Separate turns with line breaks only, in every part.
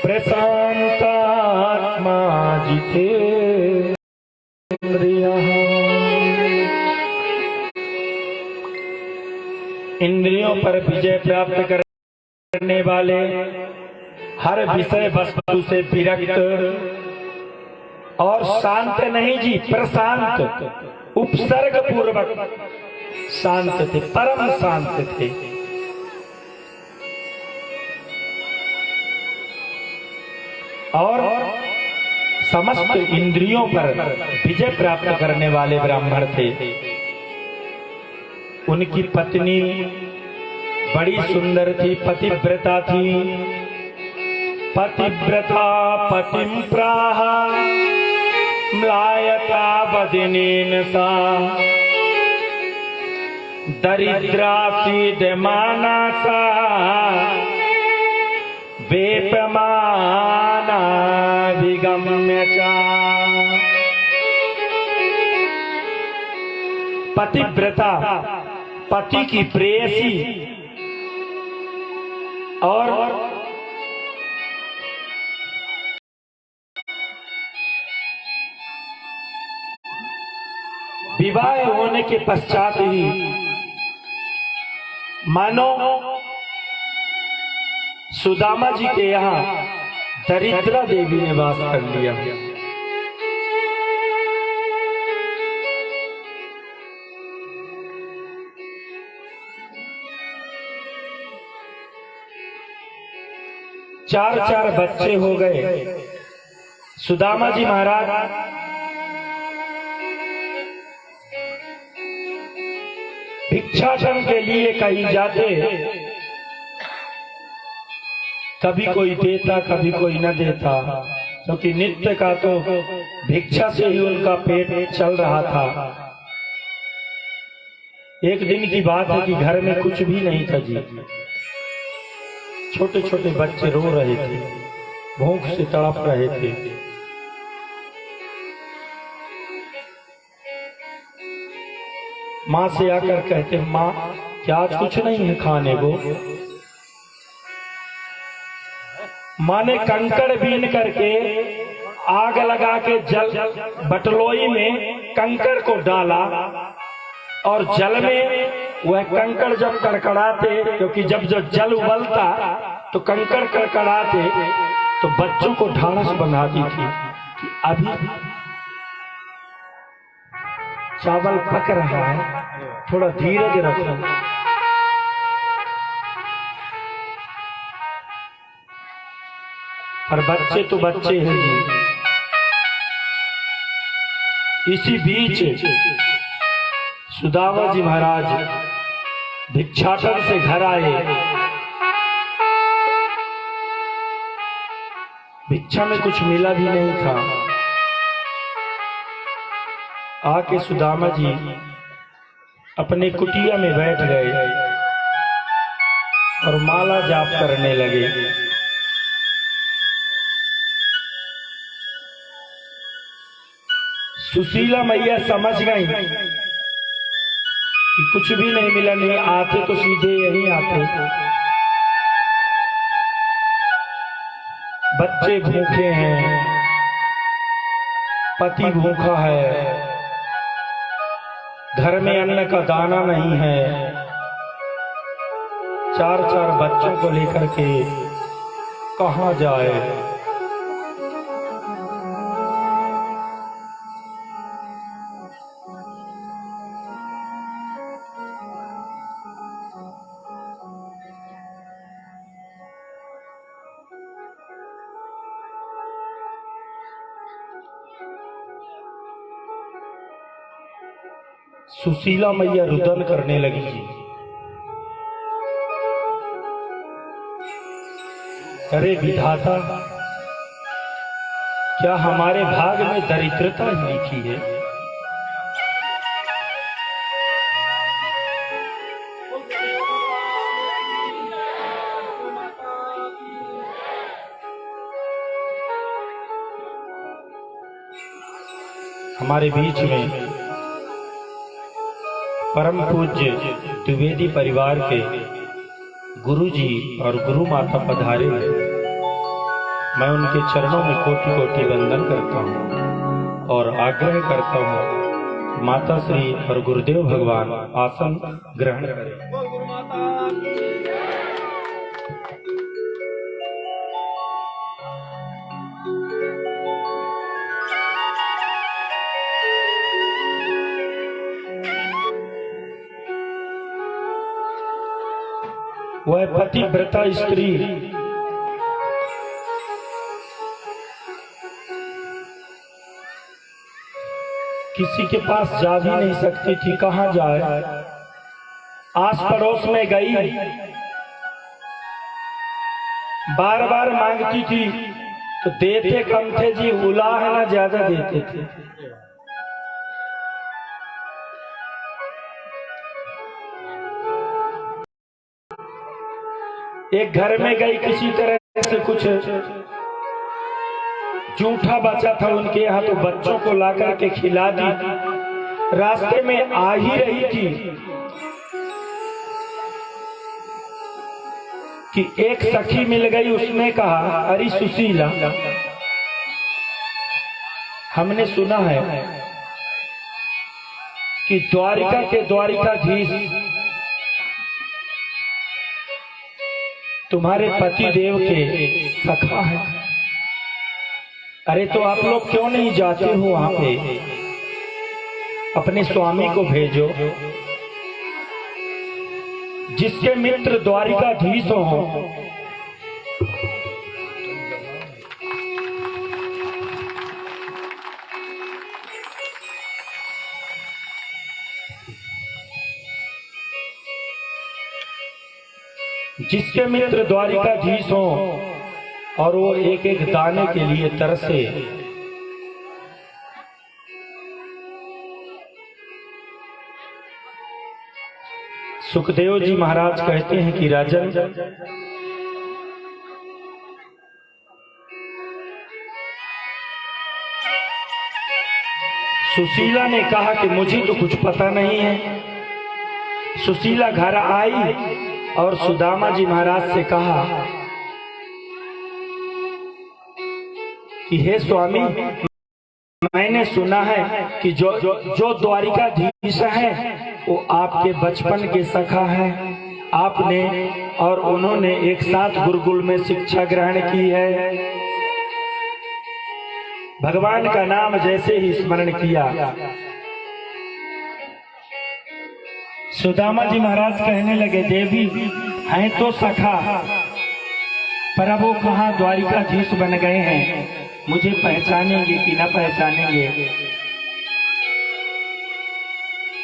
प्रशांतात्मा जितेन्द्रियः। इंद्रियों पर विजय प्राप्त करने वाले, हर विषय वस्तु से विरक्त और शांत नहीं जी, प्रशांत, उपसर्ग पूर्वक शांत थे, परम शांत थे। और समस्त इंद्रियों पर विजय प्राप्त करने वाले ब्राह्मण थे। उनकी पत्नी बड़ी सुंदर थी, पतिव्रता थी। पतिव्रता पतिं प्राह म्लायता वदनेन सा दरिद्रासीदमाना सा वेपमाना विगम्य चा। पतिव्रता, पति की प्रेयसी, और विवाह होने के पश्चात ही मानो सुदामा जी के यहाँ दरिद्रा देवी ने वास कर लिया। चार बच्चे हो गए। सुदामा जी महाराज भिक्षाटन के लिए कहीं जाते, कभी कोई देता कभी कोई न देता, क्योंकि नित्य का तो भिक्षा से ही उनका पेट चल रहा था। एक दिन की बात है कि घर में कुछ भी नहीं था जी। छोटे छोटे बच्चे रो रहे थे, भूख से तड़प रहे थे। माँ से आकर कहते, माँ क्या आज कुछ नहीं है खाने को? माँ ने कंकड़ बीन करके आग लगा के जल बटलोई में कंकड़ को डाला, और जल में वह कंकड़ जब कड़कड़ाते, क्योंकि जब जल उबलता तो कंकड़ कड़कड़ाते, तो बच्चों को ढाढ़स बनाती थी कि अभी चावल पक रहा है, थोड़ा धीरज रखो। पर बच्चे तो बच्चे हैं जी। इसी बीच सुदामा जी महाराज भिक्षाटन से घर आए। भिक्षा में कुछ मिला भी नहीं था। आके सुदामा जी अपने कुटिया में बैठ गए और माला जाप करने लगे। सुशीला मैया समझ गई कि कुछ भी नहीं मिला, नहीं आते तो सीधे यहीं आते। बच्चे भूखे हैं, पति भूखा है, घर में अन्न का दाना नहीं है। चार बच्चों को लेकर के कहाँ जाए? सुशीला मैया रुदन करने लगी जी। अरे विधाता, क्या हमारे भाग में दरिद्रता लिखी है? हमारे बीच में परम पूज्य द्विवेदी परिवार के गुरुजी और गुरु माता पधारे हैं। मैं उनके चरणों में कोटि कोटि वंदन करता हूँ और आग्रह करता हूँ माता श्री और गुरुदेव भगवान आसन ग्रहण करें। वह पतिव्रता स्त्री किसी के पास जा भी नहीं सकती थी, कहाँ जाए। आस पड़ोस में गई, बार बार मांगती थी तो देते कम थे जी, उलाहना ज्यादा देते थे। एक घर में गई, किसी तरह से कुछ जूठा बचा था उनके यहाँ, तो बच्चों को लाकर के खिला दी। रास्ते में आ ही रही थी कि एक सखी मिल गई। उसने कहा, अरे सुशीला, हमने सुना है कि द्वारिका के द्वारिकाधीश तुम्हारे पति देव के सखा है। अरे तो आप लोग क्यों नहीं जाते हो वहां पे, अपने स्वामी को भेजो। जिसके मित्र द्वारिकाधीश हो, जिसके मित्र द्वारिकाधीश हो और वो एक एक दाने के लिए तरसे, सुखदेव जी महाराज कहते हैं कि राजन, सुशीला ने कहा कि मुझे तो कुछ पता नहीं है। सुशीला घर आई और सुदामा जी महाराज से कहा कि हे स्वामी, मैंने सुना है कि जो द्वारिकाधीश है वो आपके बचपन के सखा है। आपने और उन्होंने एक साथ गुरुकुल में शिक्षा ग्रहण की है। भगवान का नाम जैसे ही स्मरण किया, सुदामा जी महाराज कहने लगे, देवी हैं तो सखा, पर अब वो कहाँ द्वारिकाधीश बन गए हैं, मुझे पहचानेंगे कि न पहचानेंगे।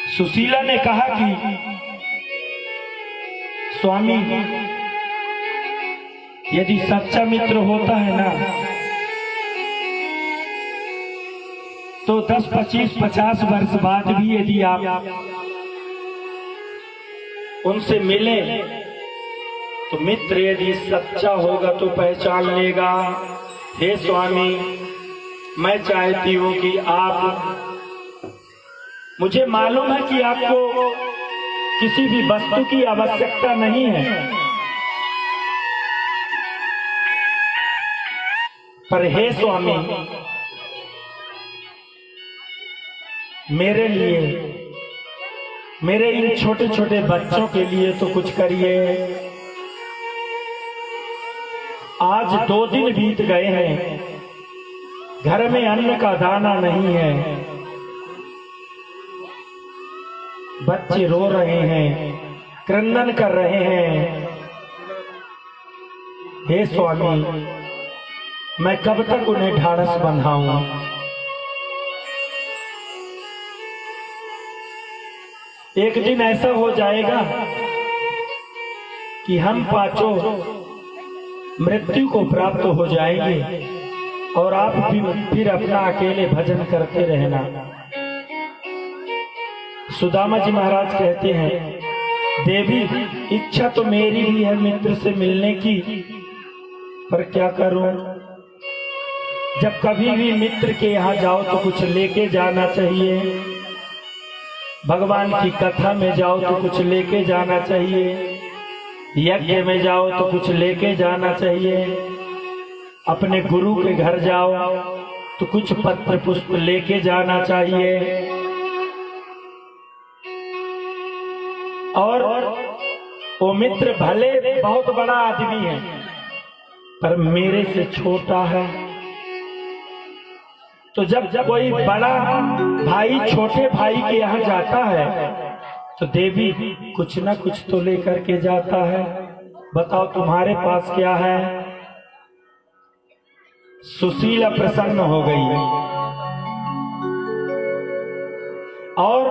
सुशीला ने कहा कि स्वामी, यदि सच्चा मित्र होता है ना, तो 10, 25, 50 वर्ष बाद भी यदि आप उनसे मिले तो मित्र यदि सच्चा होगा तो पहचान लेगा। हे स्वामी, मैं चाहती हूं कि आप, मुझे मालूम है कि आपको किसी भी वस्तु की आवश्यकता नहीं है, पर हे स्वामी, मेरे लिए, मेरे इन छोटे छोटे बच्चों के लिए तो कुछ करिए। आज 2 दिन बीत गए हैं, घर में अन्न का दाना नहीं है, बच्चे रो रहे हैं, क्रंदन कर रहे हैं। हे स्वामी, मैं कब तक उन्हें ढाढ़स बंधाऊं। एक दिन ऐसा हो जाएगा कि हम पांचों मृत्यु को प्राप्त हो जाएंगे और आप फिर अपना अकेले भजन करते रहना। सुदामा जी महाराज कहते हैं, देवी, इच्छा तो मेरी भी है मित्र से मिलने की, पर क्या करूं। जब कभी भी मित्र के यहाँ जाओ तो कुछ लेके जाना चाहिए, भगवान की कथा में जाओ तो कुछ लेके जाना चाहिए, यज्ञ में जाओ तो कुछ लेके जाना चाहिए। अपने गुरु के घर जाओ तो कुछ पत्र पुष्प लेके जाना चाहिए। और वो मित्र भले बहुत बड़ा आदमी है पर मेरे से छोटा है, तो जब कोई बड़ा भाई छोटे भाई के यहाँ जाता है तो देवी कुछ ना कुछ तो लेकर के जाता है। बताओ तुम्हारे पास क्या है? सुशीला प्रसन्न हो गई और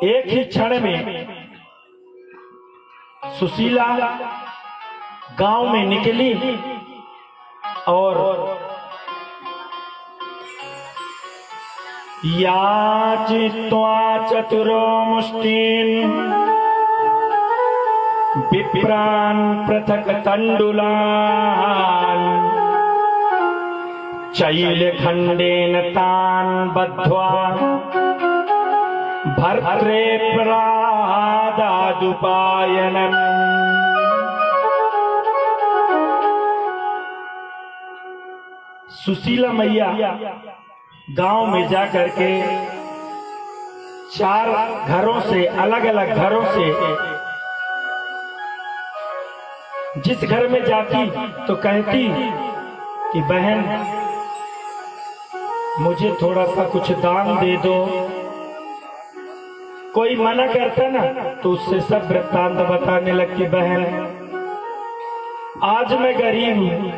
एक ही क्षण में सुशीला गांव में निकली और याचित्वा चतुरो मुष्टिन विप्रान पृथक तंडुलान चैलखंडेन तान बद्ध्वा भर्त्रे प्रादादुपायनम्। सुशीला मैया गांव में जाकर के 4 घरों से, अलग अलग घरों से, जिस घर में जाती तो कहती कि बहन मुझे थोड़ा सा कुछ दान दे दो। कोई मना करता ना तो उससे सब वृत्तांत बताने लगती, बहन आज मैं गरीब हूं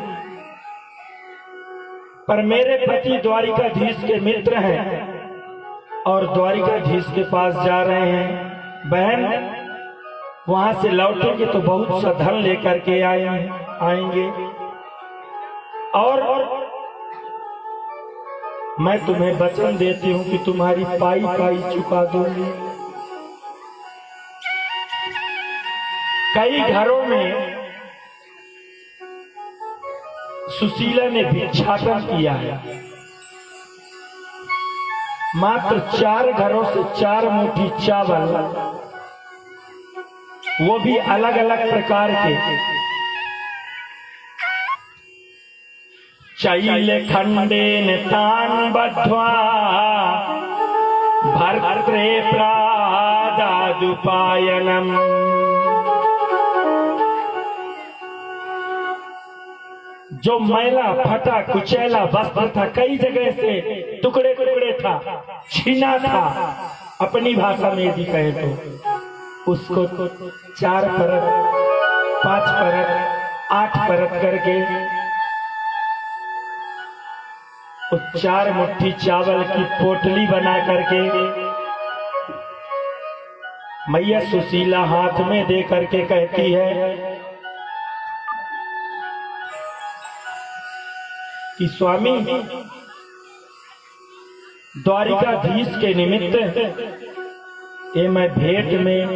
पर मेरे पति द्वारिकाधीश के मित्र हैं और द्वारिकाधीश के पास जा रहे हैं। बहन वहां से लौटेंगे तो बहुत सा धन लेकर के आएंगे और मैं तुम्हें वचन देती हूं कि तुम्हारी पाई पाई चुका दूंगी। कई घरों में सुशीला ने भिक्षाटन किया है। मात्र 4 घरों से 4 मुट्ठी चावल, वो भी अलग अलग प्रकार के। चैलखंडेन तान बद्ध्वा भर्त्रे प्रादादुपायनम्। जो मैला फटा कुचैला वस्त्र था, कई जगह से टुकड़े टुकड़े था, छीना था, अपनी भाषा में यदि कहे तो उसको 4 परत, 5 परत, 8 परत करके उस 4 मुट्ठी चावल की पोटली बना करके मैया सुशीला हाथ में दे करके कहती है कि स्वामी द्वारिकाधीश के निमित्त ये मैं भेंट में,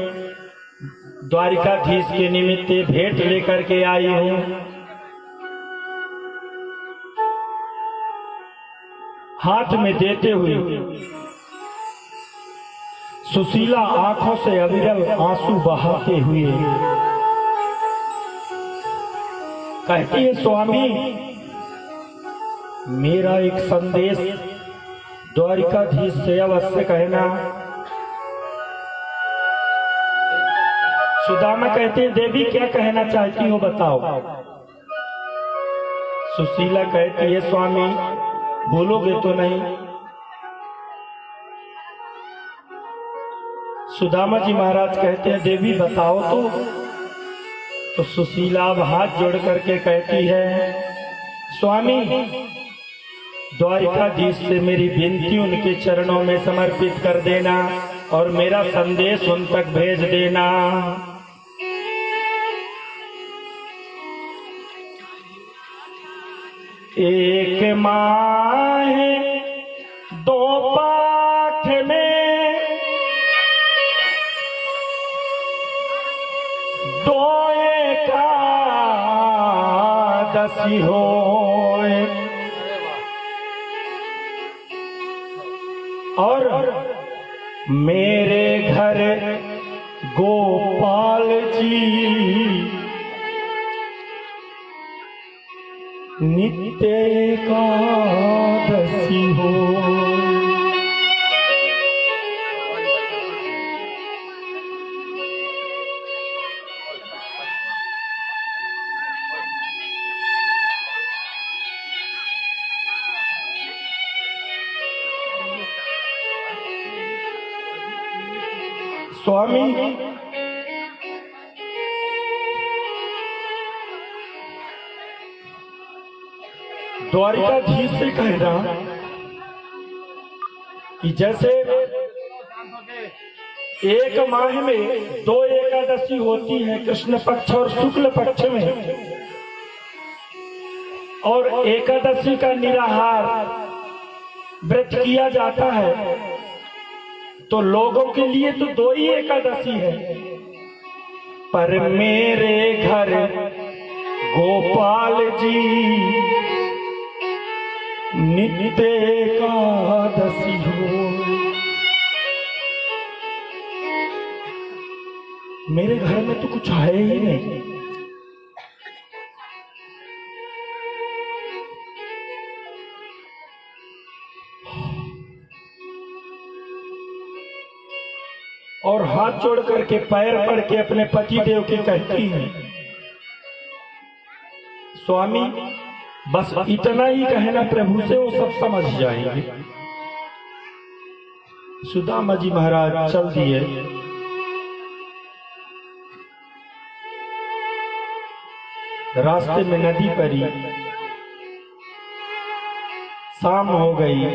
द्वारिकाधीश के निमित्त भेंट लेकर के आई हूं। हाथ में देते हुए सुशीला आंखों से अविरल आंसू बहाते हुए कहती है, स्वामी मेरा एक संदेश द्वारिकाधीश से अवश्य कहना। सुदामा कहते हैं, देवी क्या कहना चाहती हो बताओ। सुशीला कहती है, स्वामी बोलोगे तो नहीं। सुदामा जी महाराज कहते हैं, देवी बताओ तो सुशीला अब हाथ जोड़ करके कहती है, स्वामी द्वारिकाधीश से मेरी विनती उनके चरणों में समर्पित कर देना और मेरा संदेश उन तक भेज देना। एक माह 2 पाठ में 2 एकादशी होए और मेरे घर गोपाल जी नित्य एकादशी हो। स्वामी द्वारिकाधीश से कहना कि जैसे एक माह में 2 एकादशी होती है, कृष्ण पक्ष और शुक्ल पक्ष में, और एकादशी का निराहार व्रत किया जाता है, तो लोगों के लिए तो 2 ही एकादशी है, पर मेरे घर गोपाल जी नित्य एकादशी हो। मेरे घर में तो कुछ है ही नहीं। और हाथ जोड़ करके पैर पड़ के अपने पति देव की कहती है, स्वामी बस इतना ही कहना प्रभु से, वो सब समझ जाएंगे। सुदामा जी महाराज चल दिए। रास्ते में नदी पड़ी, शाम हो गई।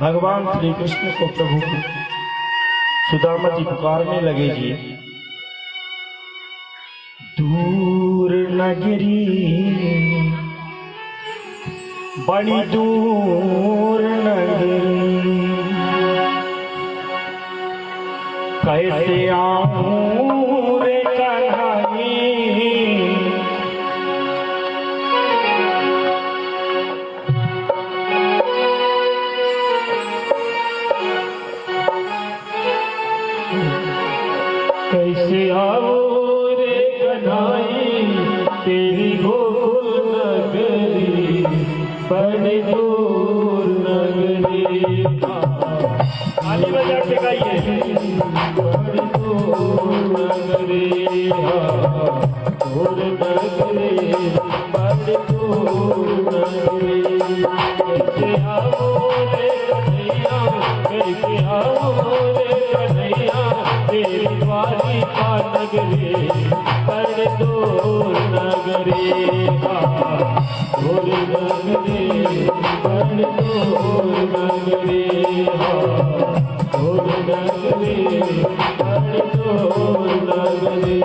भगवान श्री कृष्ण को प्रभु सुदामा जी पुकारने लगे जी, दूर नगरी बड़ी दूर नगरी, कैसे आऊं रे कन्हई, कैसे आओ रे कन्हई, तेरी गोकुल नगरी बड़ी दूर नगरी। ताली बजा के गाइए, बड़ी दूर नगरी, दूर नगरी बड़ी दूर नगरी। कैसे आओ रे कन्हैया, कैसे आओ रे कन्हैया, तेरी द्वारिका नगरी बड़ी दूर नगरी, दूर नगरी बड़ी दूर नगरी, दूर नगरी बड़ी दूर नगरी।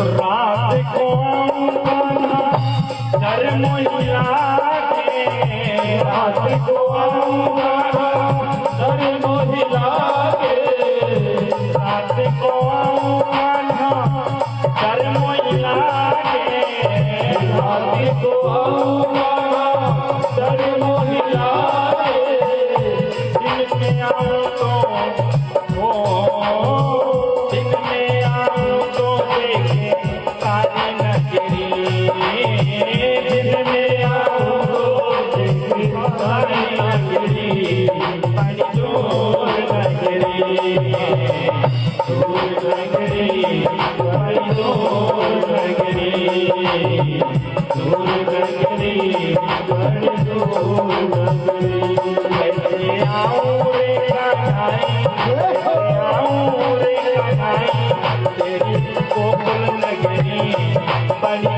रात को डर मोहिला के, रात को डर मोहिला के, रात को डर मोहिला के, रात को डर मोहिला के, दिन में आऊं तो दिन में आऊं तो देखे सारी नगरी, दिन में आऊं तो देखे सारी नगरी, बड़ी दूर नगरी, दूर नगरी बड़ी दूर नगरी, दूर नगरी बड़ी दूर नगरी। कैसे आऊं रे कन्हई, कैसे आऊं रे कन्हई, तेरी गोकुल नगरी बड़ी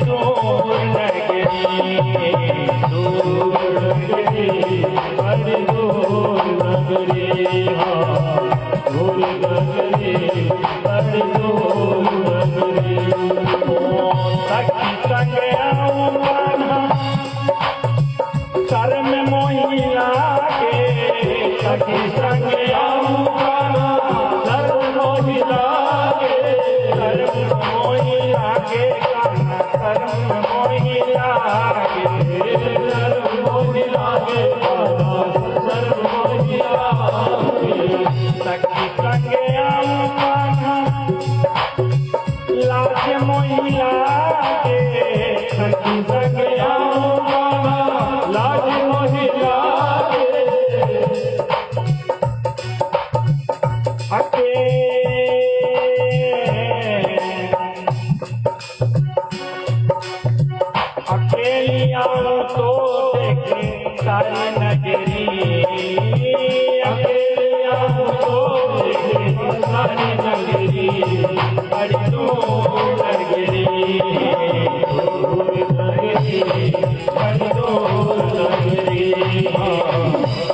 धर्म मोहि लागे, धर्म मोहि लागे बाबा, धर्म मोहि लागे। सखी संगे आऊं माना लाज मोहि लागे, सखी संगे आऊं माना लाज मोहि लागे। अकेली आऊं तो देखे सारी नगरी, अकेली आऊं तो देखे सारी नगरी, बड़ी दूर नगरी, दूर नगरी, बड़ी दूर नगरी,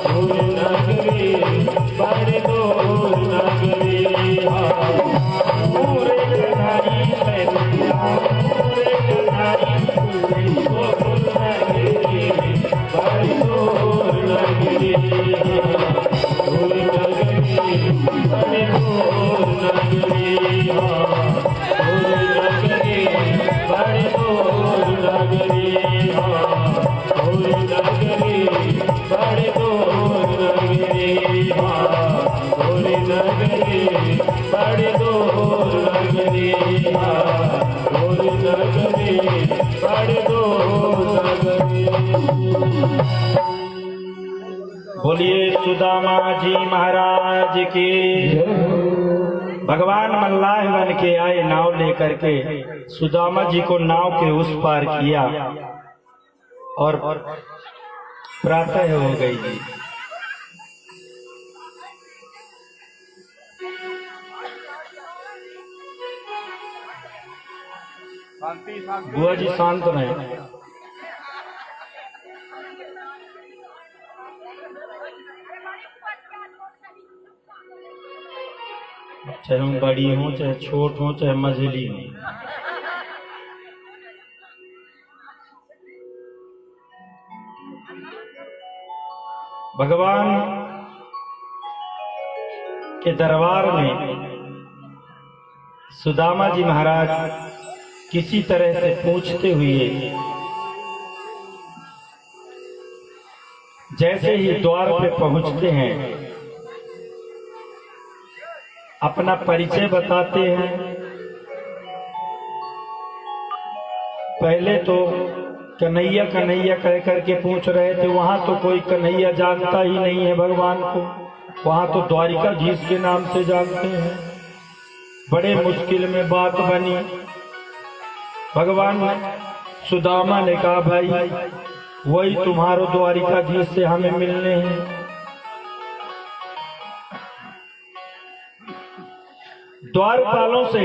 दूर नगरी, बड़ी दूर नगरी। पूरे कनारी सैया, पूरे कनारी बड़ी दूर नगरी, दूर नगरी, बड़ी दूर नगरी, दूर नगरी, बड़ी दूर नगरी, दूर नगरी, बड़ी दूर नगरी, दूर नगरी, बड़ी दूर नगरी, दूर नगरी, बड़ी दूर नगरी। बोलिए सुदामा जी महाराज की। भगवान मल्लाह बन के आए नाव लेकर के, सुदामा जी को नाव के उस पार किया और प्रातः हो गई। बुआ जी शांत रहे। चाहे हम बड़ी हो, चाहे छोट हो, चाहे मझली हो। भगवान के दरबार में सुदामा जी महाराज किसी तरह से पूछते हुए जैसे ही द्वार पे पहुंचते हैं, अपना परिचय बताते हैं। पहले तो कन्हैया कन्हैया कह करके पूछ रहे थे, वहां तो कोई कन्हैया जानता ही नहीं है भगवान को, वहां तो द्वारिकाधीश के नाम से जानते हैं। बड़े मुश्किल में बात बनी। भगवान सुदामा ने कहा, भाई वही तुम्हारो द्वारिकाधीश से हमें मिलने हैं। द्वारपालों से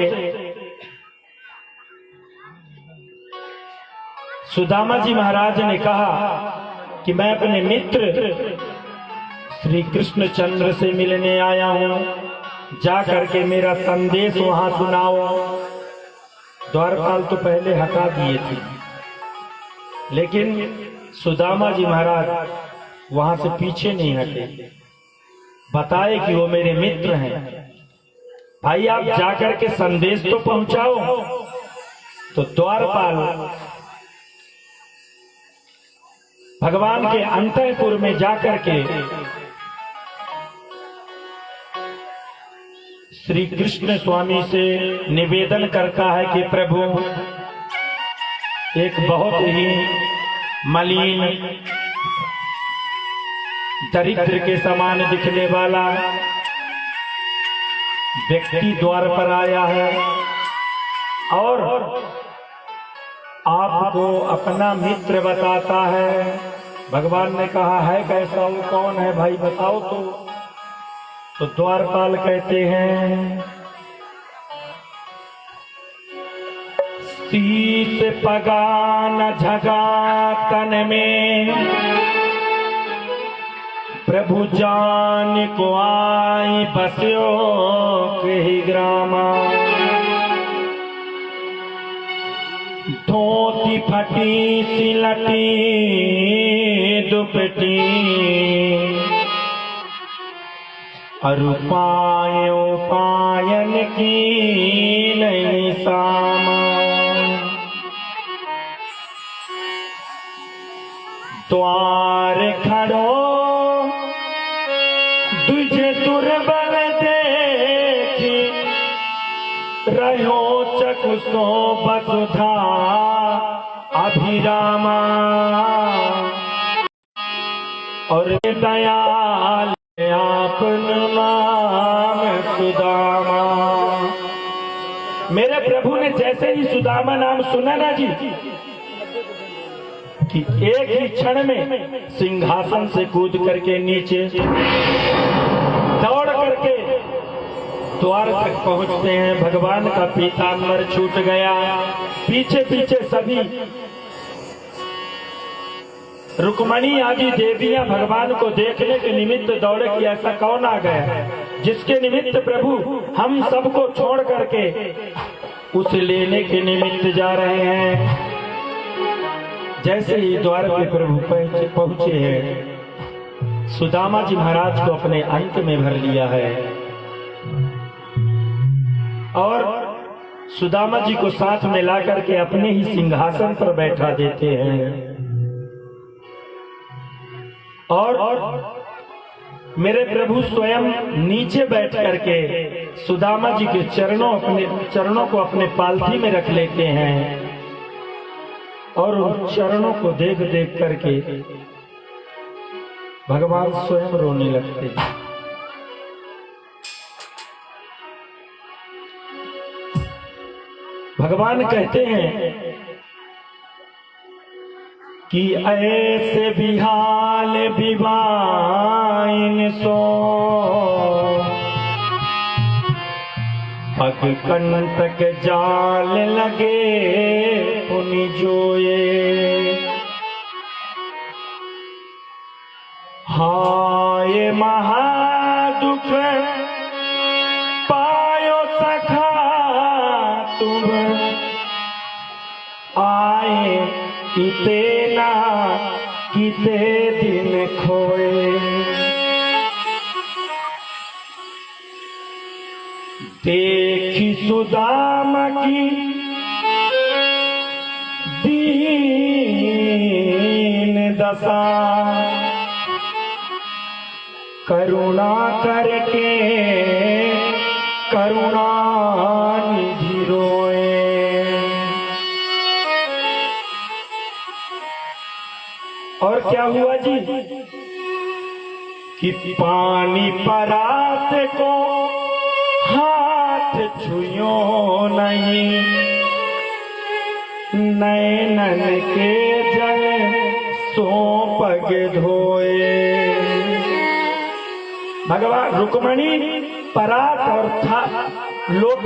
सुदामा जी महाराज ने कहा कि मैं अपने मित्र श्री कृष्णचंद्र से मिलने आया हूं, जा करके मेरा संदेश वहां सुनाओ। द्वारपाल तो पहले हटा दिए थे, लेकिन सुदामा जी महाराज वहां से पीछे नहीं हटे, बताए कि वो मेरे मित्र हैं। भाई आप जाकर के संदेश तो पहुंचाओ। तो द्वारपाल भगवान के अंतःपुर में जाकर के श्री कृष्ण स्वामी से निवेदन करता है कि प्रभु, एक बहुत ही मलिन दरिद्र के समान दिखने वाला व्यक्ति द्वार पर आया है और आपको अपना मित्र बताता है। भगवान ने कहा, है कैसा, वो कौन है भाई बताओ। तो द्वारपाल कहते हैं, शीश पगान झगा तन में प्रभु जान को आई बस्यो कही ग्रामा। धोती फटी सिलटी दुपटी अरुपायो पायन की नहीं सामा। द्वार खड़ो तुझे दुर्बल देखी रहो चकुसो वसुधा अभिरामा और दयाल आपन नाम सुदामा। मेरे प्रभु ने जैसे ही सुदामा नाम सुना ना जी कि एक ही क्षण में सिंहासन से कूद करके नीचे दौड़ करके द्वार तक पहुंचते हैं। भगवान का पीताम्बर छूट गया, पीछे पीछे सभी रुक्मणी आदि देवियां भगवान को देखने के निमित्त दौड़े कि ऐसा कौन आ गया जिसके निमित्त प्रभु हम सबको छोड़ करके उसे लेने के निमित्त जा रहे हैं। जैसे ही द्वार पे प्रभु पहुंचे हैं, सुदामा जी महाराज को अपने अंक में भर लिया है और सुदामा जी को साथ में ला करके अपने ही सिंहासन पर बैठा देते हैं। और मेरे प्रभु स्वयं नीचे बैठ करके सुदामा जी के चरणों को अपने पालथी में रख लेते हैं और उन चरणों को देख देख करके भगवान स्वयं रोने लगते हैं। भगवान कहते हैं कि ऐसे बिहाल बिवाइन सो पग कंटक जाल लगे पुनि जोए। हाय महादुख पायो सखा तुम आए कितेना किते दिन खोए। देखी सुदामा की दीन दशा करुणा करके करुणा निधि रोए। और क्या हुआ जी कि पानी परात को हाथ छुयो नहीं, नैनन के जल सो पग धोए। भगवान रुक्मणी परात और था लोटा